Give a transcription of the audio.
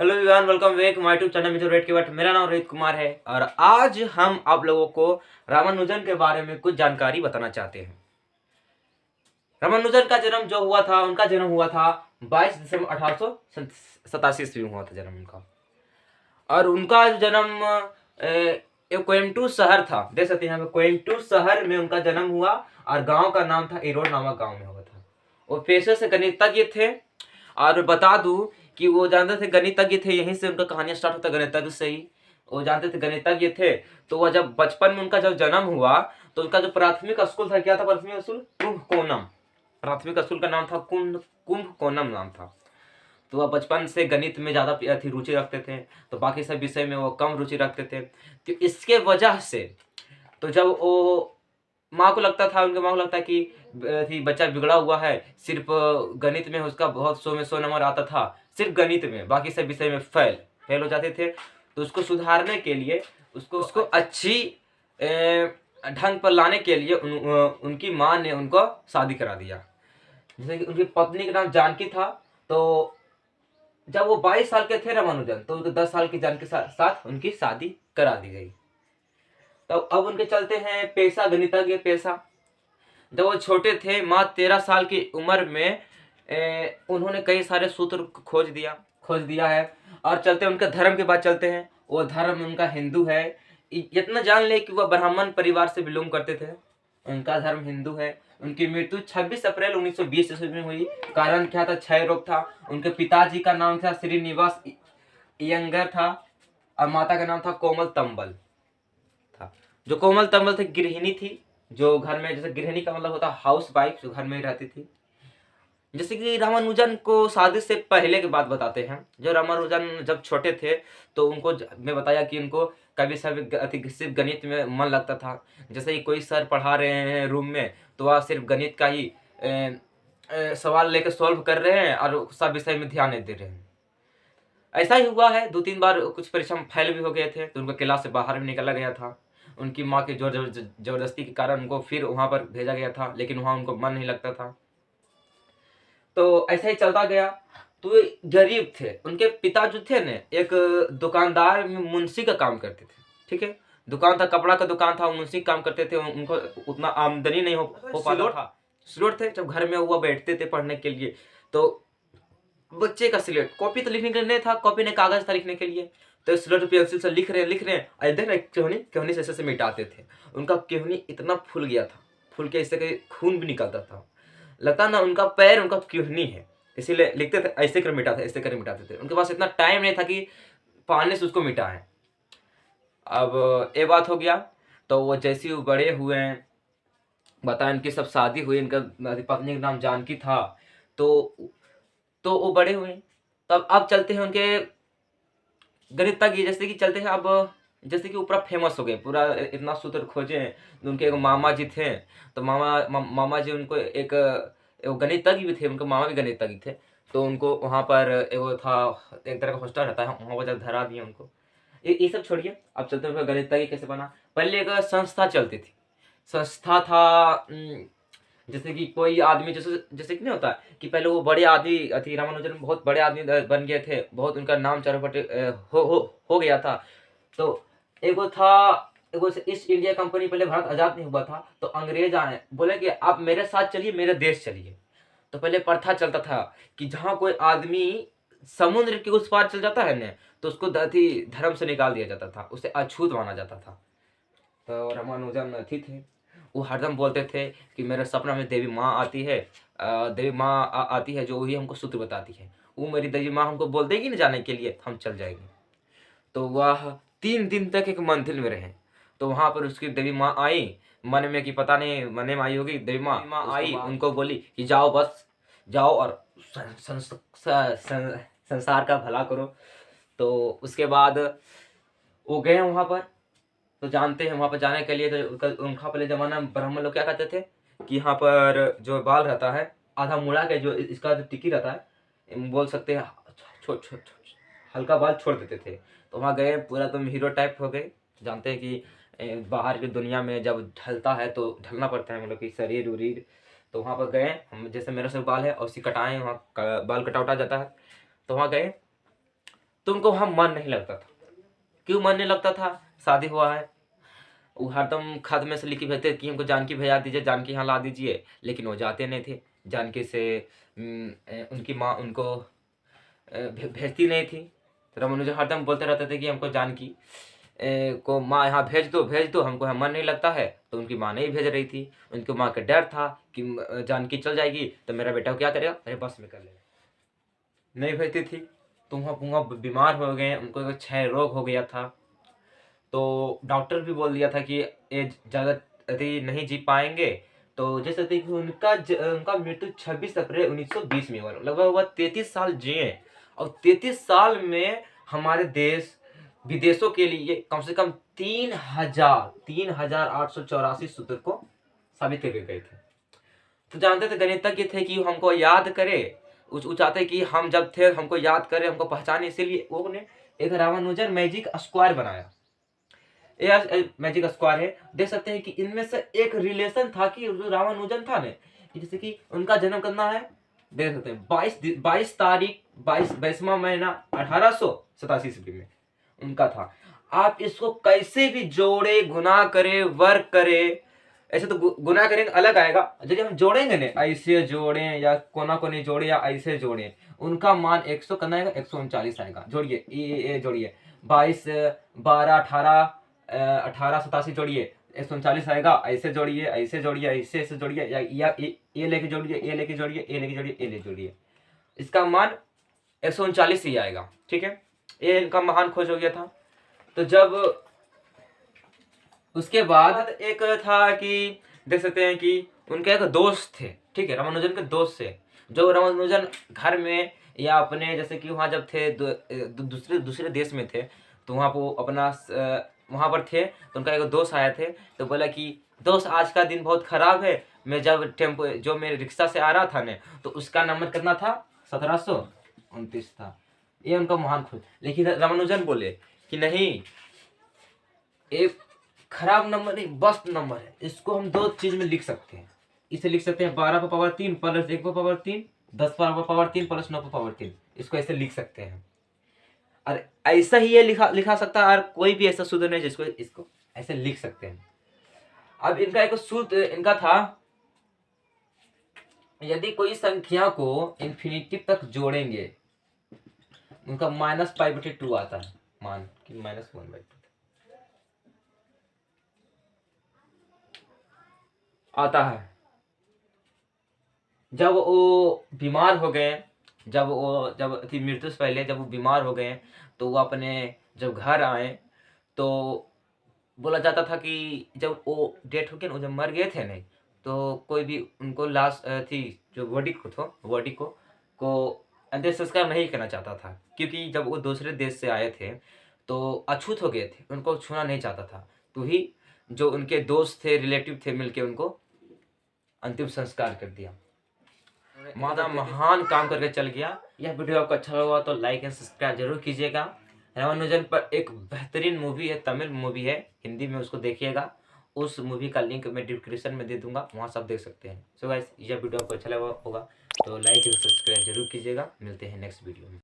Hello everyone, welcome back my YouTube channel Mithun red के but मेरा नाम रोहित कुमार है और आज हम आप लोगों को रामानुजन के बारे में कुछ जानकारी बताना चाहते हैं। रामानुजन का जन्म जो हुआ था, उनका जन्म हुआ था 22 दिसंबर 1887 ईस्वी में हुआ था जन्म उनका। और उनका जन्म एक कोयम्बटूर शहर था, देख सकते हैं यहाँ पे कोयम्बटूर शहर में उनका जन्म हुआ और गांव का नाम था इरोड नामक गांव में हुआ था। वो पेशे से गणितज्ञ थे और बता दूं कि वो जानते थे गणितज्ञ थे, यहीं से उनका कहानी स्टार्ट होता गणितज्ञ से ही। वो जानते थे गणितज्ञ थे। तो वह जब बचपन में उनका जब जन्म हुआ तो उनका जो प्राथमिक स्कूल था, क्या था प्राथमिक स्कूल? कुंभकोणम। प्राथमिक स्कूल का नाम था कुंभकोणम नाम था। तो वह बचपन से गणित में ज़्यादा थी रुचि रखते थे, तो बाकी सब विषय में वो कम रुचि रखते थे। तो इसके वजह से तो जब वो माँ को लगता था, उनके माँ को लगता है कि बच्चा बिगड़ा हुआ है, सिर्फ गणित में उसका बहुत 100 में 100 नंबर आता था, सिर्फ गणित में, बाकी सब विषय में फेल हो जाते थे। तो उसको सुधारने के लिए, उसको अच्छी ढंग पर लाने के लिए उनकी माँ ने उनको शादी करा दिया। जैसे कि उनकी पत्नी का नाम जानकी था। तो जब वो 22 साल के थे रामानुजन, तो उनके 10 साल की जानकी के साथ उनकी शादी करा दी गई। तो अब उनके चलते हैं पेशा, गणितज्ञ पेशा। जब वो छोटे थे, मात्र 13 साल की उम्र में उन्होंने कई सारे सूत्र खोज दिया है। और चलते उनके धर्म के बाद चलते हैं, वो धर्म उनका हिंदू है। इतना जान ले कि वह ब्राह्मण परिवार से बिलोंग करते थे, उनका धर्म हिंदू है। उनकी मृत्यु 26 अप्रैल 1920 ईस्वी में हुई। कारण क्या था? क्षय रोग था। उनके पिताजी का नाम था श्रीनिवास इयंगर था और माता का नाम था कोमल तंबल था। जो कोमल तंबल थी गृहिणी थी, जो घर में, जैसे गृहिणी का मतलब होता हाउस वाइफ, जो घर में ही रहती थी। जैसे कि रामानुजन को शादी से पहले की बात बताते हैं। जो रामानुजन जब छोटे थे तो उनको मैं बताया कि उनको कभी सिर्फ गणित में मन लगता था। जैसे ही कोई सर पढ़ा रहे हैं रूम में, तो वह सिर्फ गणित का ही सवाल लेकर सॉल्व कर रहे हैं और सब विषय में ध्यान नहीं दे रहे हैं। ऐसा ही हुआ है, 2-3 बार कुछ परीक्षा में फेल भी हो गए थे, तो उनको क्लास से बाहर भी निकाला गया था। उनकी माँ की जोर जबरदस्ती के कारण उनको फिर वहाँ पर भेजा गया था, लेकिन वहाँ उनको मन नहीं लगता था। तो ऐसा ही चलता गया। तो वे गरीब थे। उनके पिता जो थे न, एक दुकानदार में मुंशी का काम करते थे। ठीक है, दुकान था, कपड़ा का दुकान था, मुंशी काम करते थे। उनको उतना आमदनी नहीं हो पाता था। स्लॉट थे। जब घर में वो बैठते थे पढ़ने के लिए, तो बच्चे का स्लेट, कॉपी तो लिखने के लिए नहीं था, कॉपी ने कागज था लिखने के लिए। तो स्लेट पेंसिल से लिख रहे हैं और देख रहे केहनी से ऐसे मिटाते थे। उनका केहनी इतना फूल गया था, फूल के इससे खून भी निकलता था। लगता ना उनका पैर उनका केहनी है, इसीलिए लिखते थे ऐसे कर मिटाते, ऐसे कर मिटाते थे। उनके पास इतना टाइम नहीं था कि पानी से उसको मिटाएं। अब ये बात हो गया। तो वो जैसे ही वो बड़े हुए हैं, बताया इनकी सब शादी हुई, इनका पत्नी का नाम जानकी था। तो वो बड़े हुए। तब अब चलते हैं उनके गणितज्ञ, जैसे कि चलते हैं अब, जैसे कि वो पूरा फेमस हो गए, पूरा इतना सूत्र खोजे। उनके एक मामा जी थे, तो मामा जी उनको एक गणितज्ञ भी थे, उनके मामा भी गणितज्ञ थे। तो उनको वहाँ पर वो था, एक तरह का हॉस्टल रहता है, वहाँ पर जब धरा दिए उनको। ये सब छोड़िए, अब चलते हैं गणितज्ञ कैसे बना। पहले एक संस्था चलती थी, संस्था था। जैसे कि कोई आदमी, जैसे कि नहीं होता कि पहले वो बड़े आदमी थी, रामानुजन बहुत बड़े आदमी बन गए थे, बहुत उनका नाम चारों हो गया था। तो एगो था, एगो ईस्ट इंडिया कंपनी, पहले भारत आजाद नहीं हुआ था, तो अंग्रेज आए, बोले कि आप मेरे साथ चलिए, मेरे देश चलिए। तो पहले प्रथा चलता था कि जहाँ कोई आदमी समुद्र के उस पार चल जाता है ना, तो उसको धर्म से निकाल दिया जाता था, उसे अछूत माना जाता था। तो रामानुजन अथी थे, वो हरदम बोलते थे कि मेरे सपना में देवी माँ आती है, देवी माँ आती है, जो वही हमको सूत्र बताती है। वो मेरी देवी माँ हमको बोल देगी ना जाने के लिए, हम चल जाएंगे। तो वह 3 दिन तक एक मंदिर में रहे। तो वहाँ पर उसकी देवी माँ आई, मन में कि पता नहीं मन में आई होगी, देवी माँ आई, उनको बोली कि जाओ, बस जाओ और संसार का भला करो। तो उसके बाद वो गए वहाँ पर। तो जानते हैं वहाँ पर जाने के लिए, तो उनका पहले ज़माना में ब्राह्मण लोग क्या कहते थे कि यहाँ पर जो बाल रहता है आधा मुड़ा के, जो इसका जो टिकी रहता है, बोल सकते हैं हल्का बाल छोड़ देते थे। तो वहाँ गए, पूरा तुम हीरो टाइप हो गए। जानते हैं कि बाहर की दुनिया में जब ढलता है तो ढलना पड़ता है, मतलब कि शरीर उरीर। तो वहाँ पर गए हम, जैसे मेरे से बाल है और उसी कटाएँ, वहाँ बाल कटा उटा जाता है। तो वहाँ गए, तो उनको वहाँ मन नहीं लगता था। क्यों मन नहीं लगता था? शादी हुआ है, वो हरदम खत में से लिख के भेजते कि हमको जानकी भेजा दीजिए, जानकी यहाँ ला दीजिए, लेकिन वो जाते नहीं थे। जानकी से उनकी माँ उनको भेजती नहीं थी। तो रामानुजन हरदम बोलते रहते थे कि हमको जानकी को माँ यहाँ भेज दो, हमको यहाँ मन नहीं लगता है। तो उनकी माँ नहीं भेज रही थी। उनकी माँ का डर था कि जानकी चल जाएगी तो मेरा बेटा क्या करेगा, मेरे बस में कर लेगा, नहीं भेजती थी। तो वहाँ बीमार हो गए, उनको एक क्षय रोग हो गया था। तो डॉक्टर भी बोल दिया था कि ये ज़्यादा यदि नहीं जी पाएंगे। तो जैसे थे कि उनका मृत्यु 26 अप्रैल 1920 में हुआ। लगभग वह 33 साल जिए, और 33 साल में हमारे देश विदेशों के लिए कम से कम 3,884 सूत्र को साबित करके गए थे। तो जानते थे गणितज्ञ थे कि हमको याद करे, वो चाहते कि हम जब थे हमको याद करे, हमको पहचाने, इसीलिए वो ने एक रामानुजन मैजिक स्क्वायर बनाया। मैजिक स्क्वायर है, देख सकते हैं कि इनमें से एक रिलेशन था कि जो रामानुजन था ने, जैसे कि उनका जन्म करना है, देख सकते हैं 22 तारीख 22वां महीना 1887 ईस्वी में उनका था। आप इसको कैसे भी जोड़े, गुना करे, वर्ग करे, ऐसे तो गुना करेंगे अलग आएगा, यदि हम जोड़ेंगे ने, ऐसे जोड़े या कोना कोनी जोड़े या ऐसे जोड़े, उनका मान 100 करना आएगा, 139 आएगा। जोड़िए, ये जोड़िए 22 12 18 1887 जोड़िए 139 आएगा। ऐसे जोड़िए, ऐसे जोड़िए, ऐसे ऐसे जोड़िए, या ये लेके जोड़िए, ये लेके जोड़िए, ये लेके जोड़िए, ये लेके जोड़िए, इसका मान 139 ही आएगा। ठीक है, ये इनका महान खोज हो गया था। तो जब उसके बाद एक था कि देख सकते हैं कि उनके एक दोस्त थे, ठीक है, रामानुजन के दोस्त थे, जो रामानुजन घर में या अपने जैसे कि वहाँ जब थे दूसरे देश में थे, तो वहाँ पर अपना वहाँ पर थे। तो उनका एक दोस्त आए थे, तो बोला कि दोस्त आज का दिन बहुत खराब है, मैं जब टेम्पो जो मेरे रिक्शा से आ रहा था ने, तो उसका नंबर कितना था, 1729 था। ये उनका महान खोज। लेकिन रामानुजन बोले कि नहीं, एक खराब नंबर नहीं, बस नंबर है, इसको हम दो चीज में लिख सकते हैं। इसे लिख सकते हैं 12 पर पावर 3 प्लस 1 पर पावर 3, 10 पर पावर 3 प्लस 9 पर पावर 3, इसको ऐसे लिख सकते हैं। और ऐसा ही ये लिखा सकता है, और कोई भी ऐसा सूत्र नहीं जिसको इसको ऐसे लिख सकते हैं। अब इनका एक सूत्र इनका था, यदि कोई संख्या को इन्फिनिटी तक जोड़ेंगे, उनका -π/2 आता है, मान कि -1/2 आता है। जब वो बीमार हो गए, जब मृत्यु से पहले जब वो बीमार हो गए, तो वो अपने जब घर आए, तो बोला जाता था कि जब वो डेथ हो गया, वो जब मर गए थे नहीं, तो कोई भी उनको लाश थी जो बॉडी को अंतिम संस्कार नहीं करना चाहता था, क्योंकि जब वो दूसरे देश से आए थे तो अछूत हो गए थे, उनको छूना नहीं चाहता था। तो ही जो उनके दोस्त थे, रिलेटिव थे, मिलके उनको अंतिम संस्कार कर दिया। माता महान काम करके चल गया। यह वीडियो आपको अच्छा लगा तो लाइक एंड सब्सक्राइब जरूर कीजिएगा। रामानुजन पर एक बेहतरीन मूवी है, तमिल मूवी है, हिंदी में उसको देखिएगा। उस मूवी का लिंक मैं डिस्क्रिप्शन में दे दूंगा, वहाँ सब देख सकते हैं। सो गाइस, यह वीडियो आपको अच्छा लगा होगा तो लाइक एंड सब्सक्राइब जरूर कीजिएगा। मिलते हैं नेक्स्ट वीडियो में।